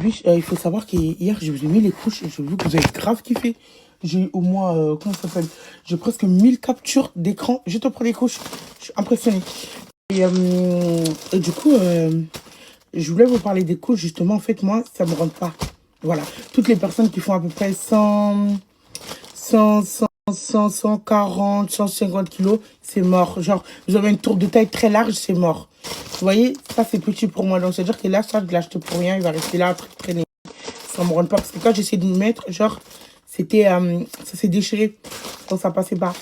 aujourd'hui, il faut savoir qu'hier, je vous ai mis les couches et j'ai vu que vous avez grave kiffé. J'ai eu au moins, comment ça s'appelle? J'ai presque 1000 captures d'écran juste après les couches. Je suis impressionnée. Et, du coup, je voulais vous parler des couches. Justement, en fait, moi, ça me rentre pas. Voilà. Toutes les personnes qui font à peu près 140, 150 kilos, c'est mort. Genre, vous avez une tour de taille très large, c'est mort. Vous voyez, ça, c'est petit pour moi. Donc, c'est-à-dire que là, ça, je l'ai acheté pour rien. Il va rester là, traîner. Ça me rend pas. Parce que quand j'essaie de me mettre, genre, c'était, ça s'est déchiré. Donc, ça passait pas.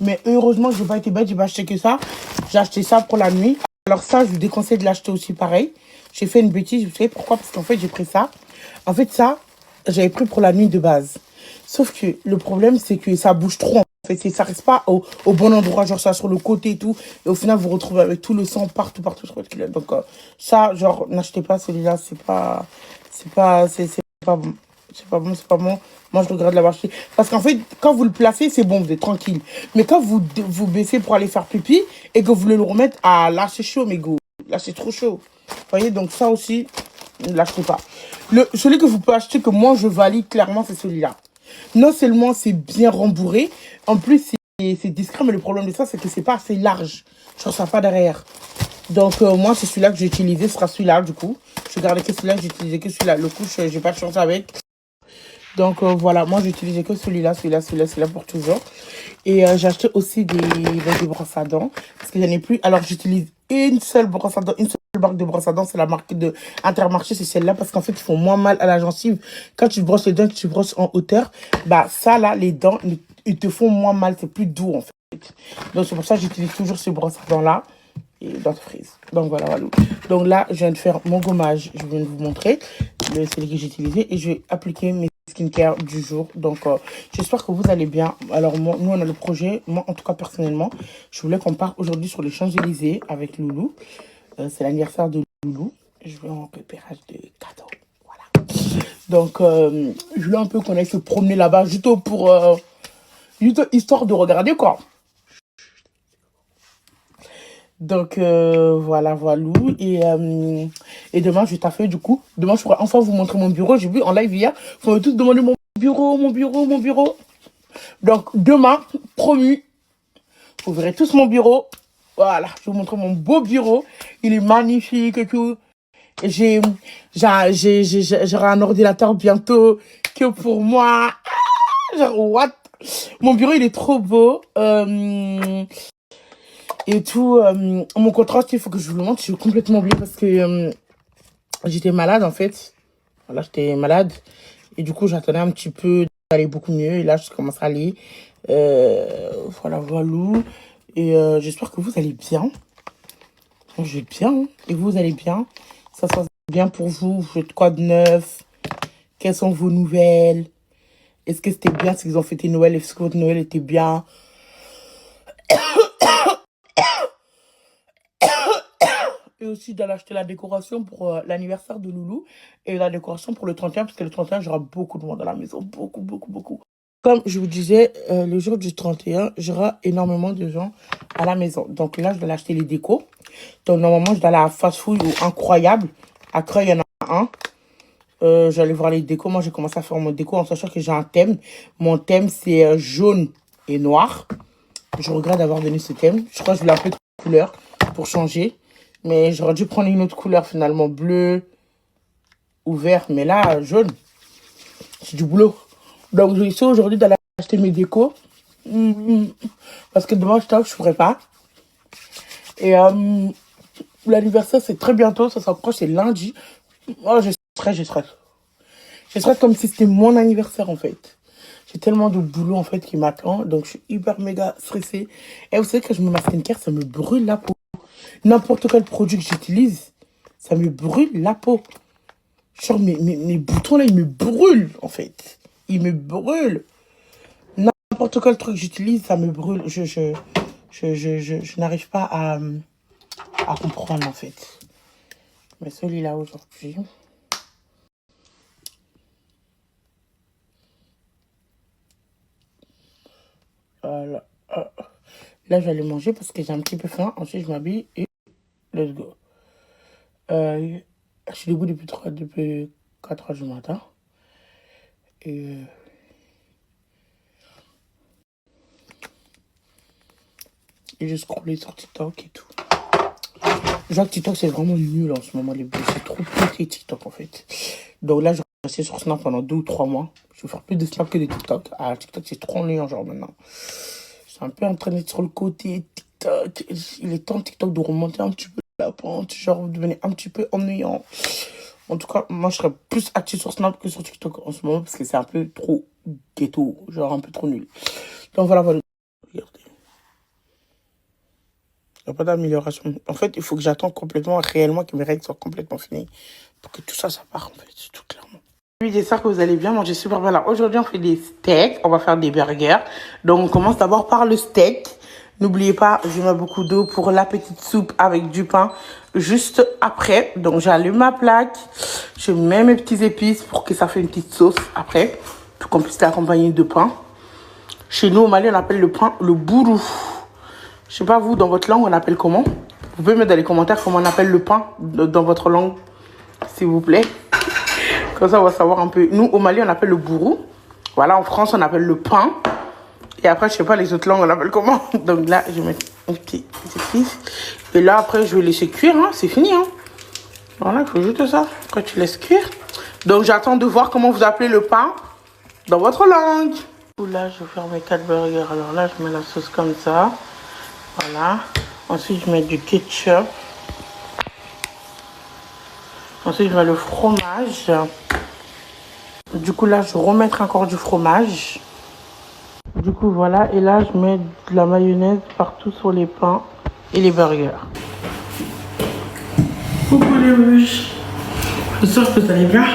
Mais heureusement, je n'ai pas été bête. J'ai pas acheté que ça. J'ai acheté ça pour la nuit. Alors, ça, je vous déconseille de l'acheter aussi pareil. J'ai fait une bêtise. Vous savez pourquoi? Parce qu'en fait, j'ai pris ça. En fait, ça, j'avais pris pour la nuit de base. Sauf que le problème, c'est que ça bouge trop. En fait, ça reste pas au bon endroit, genre ça sur le côté et tout. Et au final, vous vous retrouvez avec tout le sang partout, partout sur votre culotte. Donc, ça, genre, n'achetez pas celui-là. C'est pas bon. C'est pas bon, c'est pas bon. Moi, je regrette de l'avoir acheté. Parce qu'en fait, quand vous le placez, c'est bon, vous êtes tranquille. Mais quand vous baissez pour aller faire pipi et que vous voulez le remettre, ah, là, c'est chaud, mes go. Là, c'est trop chaud. Vous voyez, donc ça aussi, ne l'achetez pas. Celui que vous pouvez acheter, que moi, je valide clairement, c'est celui-là. Non seulement c'est bien rembourré, en plus c'est discret, mais le problème de ça, c'est que c'est pas assez large. Genre, ça pas derrière. Donc, moi, c'est celui-là que j'ai utilisé, ce sera celui-là, du coup. Je gardais que celui-là, j'ai utilisé que celui-là. Le couche, j'ai pas de chance avec. Donc, voilà, moi, j'ai utilisé que celui-là, celui-là pour toujours. Et j'ai acheté aussi des brosses à dents, parce que j'en ai plus. Alors, j'utilise une seule brosse à dents, une seule marque de brosse à dents, c'est la marque de Intermarché, c'est celle-là, parce qu'en fait, ils font moins mal à la gencive. Quand tu brosses les dents, que tu brosses en hauteur, bah, ça, là, les dents, ils te font moins mal, c'est plus doux, en fait. Donc, c'est pour ça que j'utilise toujours ces brosses à dents-là et dentifrice. Donc, voilà, voilà. Donc, là, je viens de faire mon gommage, je viens de vous montrer celui que j'ai utilisé, et je vais appliquer mes skincare du jour. Donc, j'espère que vous allez bien. Alors, moi, nous, on a le projet. Moi, en tout cas, personnellement, je voulais qu'on parte aujourd'hui sur les Champs-Élysées avec Loulou. C'est l'anniversaire de Loulou. Je vais en repérage de cadeaux. Voilà. Donc, je voulais un peu qu'on aille se promener là-bas, juste pour... juste histoire de regarder, quoi. Donc, voilà, voilà. Et demain, je vais taffer, du coup. Demain, je pourrai enfin vous montrer mon bureau. J'ai vu en live hier, vous m'avez tous demandé mon bureau, mon bureau, mon bureau. Donc, demain, promis, vous verrez tous mon bureau. Voilà, je vais vous montrer mon beau bureau. Il est magnifique et tout. J'aurai un ordinateur bientôt que pour moi. Genre, what? Mon bureau, il est trop beau. Et tout. Mon contraste, il faut que je vous le montre. Je suis complètement oubliée parce que j'étais malade, en fait. Voilà, j'étais malade. Et du coup, j'attendais un petit peu d'aller beaucoup mieux. Et là, je commence à aller. Voilà, voilà. Et j'espère que vous allez bien. Moi, je vais bien. Hein. Et vous allez bien. Ça se passe bien pour vous. Vous faites quoi de neuf? Quelles sont vos nouvelles? Est-ce que c'était bien? Est-ce qu'ils ont fêté Noël? Est-ce que votre Noël était bien? Et aussi d'aller acheter la décoration pour l'anniversaire de Loulou. Et la décoration pour le 31. Parce que le 31, j'aurai beaucoup de monde dans la maison. Beaucoup, beaucoup, beaucoup. Comme je vous disais, le jour du 31, j'aurai énormément de gens à la maison. Donc là, je dois acheter les décos. Donc normalement, je dois aller à Fast Food ou Incroyable. À Creux, il y en a un. J'allais voir les décos. Moi, j'ai commencé à faire mon déco en sachant que j'ai un thème. Mon thème, c'est jaune et noir. Je regrette d'avoir donné ce thème. Je crois que je voulais un peu de couleur pour changer. Mais j'aurais dû prendre une autre couleur finalement. Bleu ou vert. Mais là, jaune. C'est du boulot. Donc, j'ai essayé aujourd'hui d'aller acheter mes décos. Parce que demain, je ne pourrai pas. Et l'anniversaire, c'est très bientôt. Ça s'approche, c'est lundi. Oh, je stresse, je stresse. Je stresse comme si c'était mon anniversaire, en fait. J'ai tellement de boulot, en fait, qui m'attend. Donc, je suis hyper méga stressée. Et vous savez que je me mets ma skincare, ça me brûle la peau. N'importe quel produit que j'utilise, ça me brûle la peau. Genre, mes boutons, là, ils me brûlent, en fait. Ils me brûlent. N'importe quel truc que j'utilise, ça me brûle. Je n'arrive pas à comprendre, en fait. Mais celui-là, aujourd'hui... Là, je vais aller manger parce que j'ai un petit peu faim. Ensuite, je m'habille et let's go. Je suis debout depuis 4 h du matin. Et j'ai scrollé sur TikTok et tout. Je vois que TikTok, c'est vraiment nul en ce moment, les bleus. C'est trop pété TikTok, en fait. Donc là, je vais rester sur Snap pendant 2 ou 3 mois. Je vais faire plus de Snap que de TikTok. Ah, TikTok, c'est trop ennuyant, genre, maintenant. Je suis un peu en train d'être sur le côté TikTok. Il est temps, TikTok, de remonter un petit peu la pente. Genre, de devenir un petit peu ennuyant. En tout cas, moi, je serais plus active sur Snap que sur TikTok en ce moment. Parce que c'est un peu trop ghetto. Genre, un peu trop nul. Donc voilà, voilà. Regardez. Il n'y a pas d'amélioration. En fait, il faut que j'attende complètement, réellement, que mes règles soient complètement finies pour que tout ça, ça part, en fait, c'est tout clairement. Oui, j'espère que vous allez bien manger super bien. Là, aujourd'hui, on fait des steaks. On va faire des burgers. Donc, on commence d'abord par le steak. N'oubliez pas, je mets beaucoup d'eau pour la petite soupe avec du pain juste après. Donc, j'allume ma plaque. Je mets mes petites épices pour que ça fasse une petite sauce après. Pour qu'on puisse l'accompagner de pain. Chez nous, au Mali, on appelle le pain le bourou. Je sais pas, vous, dans votre langue, on appelle comment? Vous pouvez mettre dans les commentaires comment on appelle le pain dans votre langue, s'il vous plaît. Comme ça, on va savoir un peu. Nous, au Mali, on appelle le bourou. Voilà, en France, on appelle le pain. Et après, je sais pas, les autres langues, on appelle comment? Donc là, je vais mettre un petit épice. Et là, après, je vais laisser cuire. Hein. C'est fini. Hein. Voilà, il faut juste ça. Après, tu laisses cuire. Donc, j'attends de voir comment vous appelez le pain dans votre langue. Là, je vais faire mes 4 burgers. Alors là, je mets la sauce comme ça. Voilà. Ensuite, je mets du ketchup. Ensuite, je mets le fromage. Du coup, là, je vais remettre encore du fromage. Du coup, voilà. Et là, je mets de la mayonnaise partout sur les pains et les burgers. Coucou les ruches. J'espère que vous allez bien.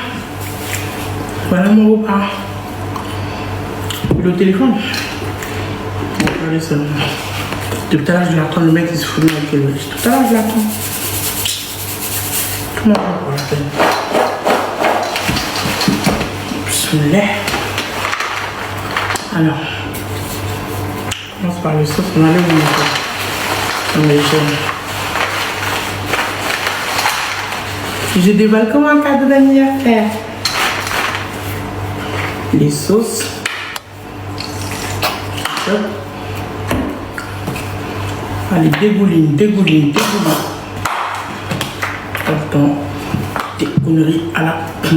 Voilà mon repas. Le téléphone. Bon, allez, c'est bon. Tout à l'heure, je l'attends, le mec, il se fout de moi avec le ruche. Tout à l'heure, je l'attends. Tout le monde va pour la peine. Le lait. Alors, on commence par le sauce. On enlève le lait. Je déballe comme un cadeau d'anniversaire. Les sauces. Allez, dégouline. Attends, des conneries à la con.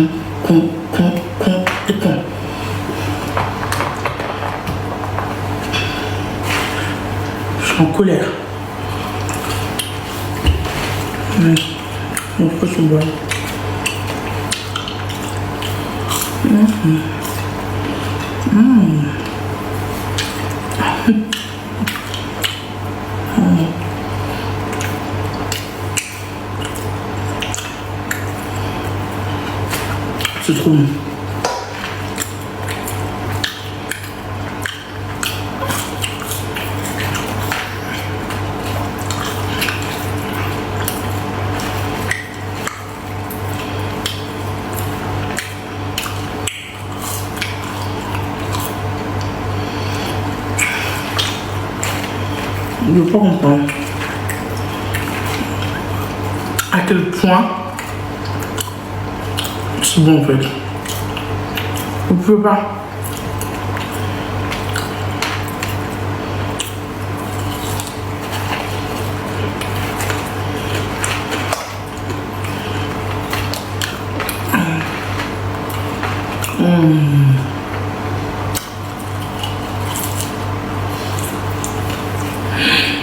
Je suis en colère. On peut se boire. C'est trop bon. Je ne peux pas comprendre à quel point c'est bon en fait. Vous ne pouvez pas.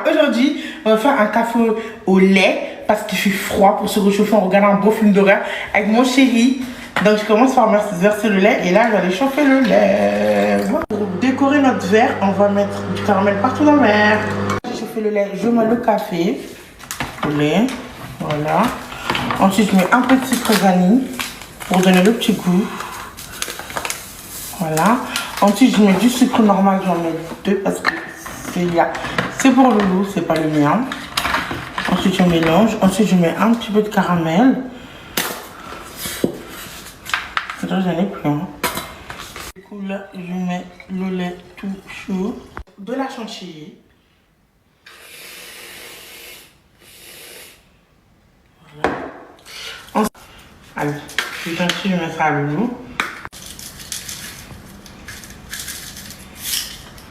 Aujourd'hui, on va faire un café au lait parce qu'il fait froid pour se réchauffer. On regarde un beau film d'horreur avec mon chéri. Donc je commence par verser le lait et là je vais aller chauffer le lait. Pour décorer notre verre, on va mettre du caramel partout dans le verre. J'ai chauffé le lait, je mets le café, le lait, voilà. Ensuite je mets un peu de sucre vanille pour donner le petit goût. Voilà. Ensuite je mets du sucre normal, j'en mets 2 parce que c'est pour le loup, c'est pas le mien. Ensuite je mélange, ensuite je mets un petit peu de caramel. J'en ai plus. Hein. Du coup là, je mets le lait tout chaud, de la chantilly. Voilà. Allez, Je vais continuer de mettre ça à Loulou.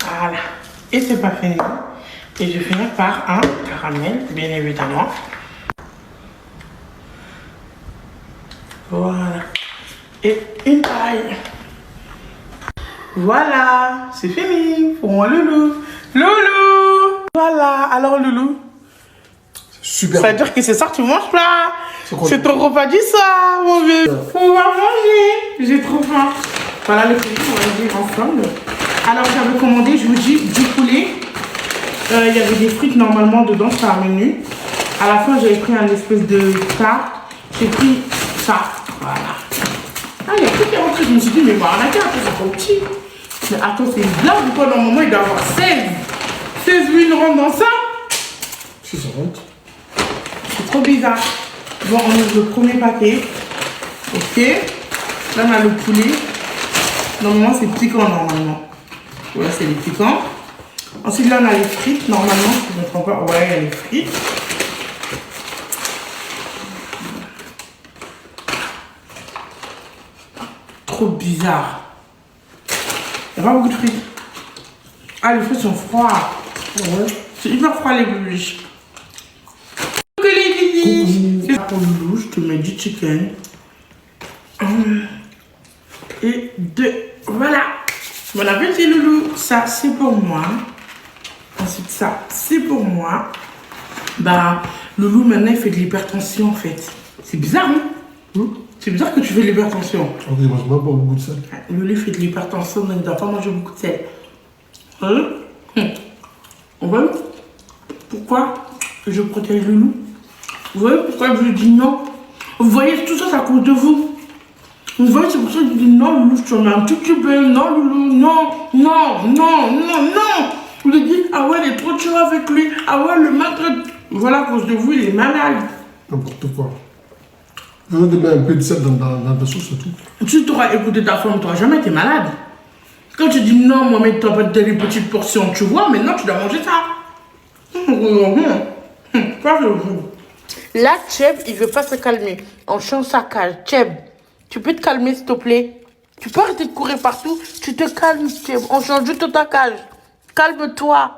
Voilà. Et c'est pas fini. Et je vais finir par un caramel, bien évidemment. Voilà. Et une paille. Voilà, c'est fini pour moi, Loulou. Loulou! Voilà, alors Loulou. Super. Ça veut dire que c'est ça que tu manges là. C'est ton repas du soir, mon vieux. On va manger. J'ai trop faim. Voilà le fruits, on va manger ensemble. Alors j'avais commandé, je vous dis, du poulet. Il y avait des frites normalement dedans, c'est un menu. À la fin, j'avais pris un espèce de tarte. J'ai pris ça. Voilà. Ah, il y a tout qui est rentré. Je me suis dit, mais voilà, c'est trop petit. Mais attends, c'est une blague ou quoi? Normalement, il doit y avoir 16. 16 000 rentrent dans ça. Si ça rentre. C'est trop bizarre. Bon, on ouvre le premier paquet. Ok. Là, on a le poulet. Normalement, c'est piquant, normalement. Voilà, c'est les piquants. Ensuite, là, on a les frites. Normalement, si je ne me trompe pas. Ouais, il y a les frites. Trop bizarre. Il n'y a pas beaucoup de frites. Ah, les frites sont froides. Ouais. C'est hyper froid, les bébés. C'est pour Loulou, je te mets du chicken. Et deux. Voilà. Bon appétit, Loulou. Ça, c'est pour moi. Ensuite, ça, c'est pour moi. Bah, Loulou, maintenant, il fait de l'hypertension, en fait. C'est bizarre, hein? C'est bizarre que tu fais de l'hypertension. Ok, il mange même pas beaucoup de sel. Loulou fait de l'hypertension, donc il ne doit pas manger beaucoup de sel. Hein? Vous voyez pourquoi je protège Loulou? Vous voyez pourquoi je lui dis non? Vous voyez, tout ça, c'est à cause de vous. Vous voyez, c'est pour ça que je dis non, Loulou, je te mets un tout petit peu. Non, Loulou, non, non, non, non, non. Vous lui dites, ah ouais, il est trop chaud avec lui. Ah ouais, le maltraite. Voilà, à cause de vous, il est malade. N'importe quoi. Je vais mettre un peu de sel dans ta sauce, c'est tout. Si tu auras écouté ta femme, tu n'auras jamais été malade. Quand tu dis non, moi, mais tu n'as pas de telle petite portion, tu vois, maintenant tu dois manger ça. Là, Cheb, il veut pas se calmer. On change sa cage. Cheb, tu peux te calmer, s'il te plaît? Tu peux arrêter de courir partout? Tu te calmes, Cheb. On change juste ta cage. Calme-toi.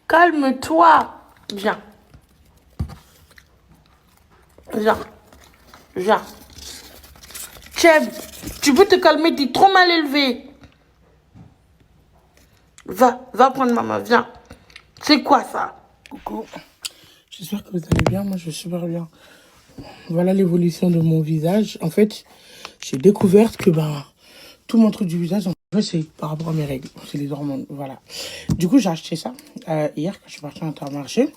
Calme-toi. Viens. Viens. Viens. Cheb, tu peux te calmer, t'es trop mal élevé. Va prendre maman, viens. C'est quoi ça? Coucou. J'espère que vous allez bien, moi je vais super bien. Voilà l'évolution de mon visage. En fait, j'ai découvert que tout mon truc du visage, en fait, c'est par rapport à mes règles. C'est les hormones, voilà. Du coup, j'ai acheté ça hier quand je suis partie à Intermarché.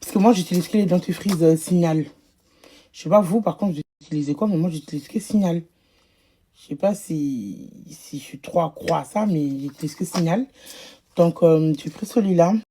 Parce que moi, j'utilise que les dentifrices Signal. Je sais pas vous, par contre, vous utilisez quoi, mais moi, j'utilise que Signal. Je sais pas si je suis trop accro à ça, mais j'utilise que Signal. Donc, j'ai pris celui-là.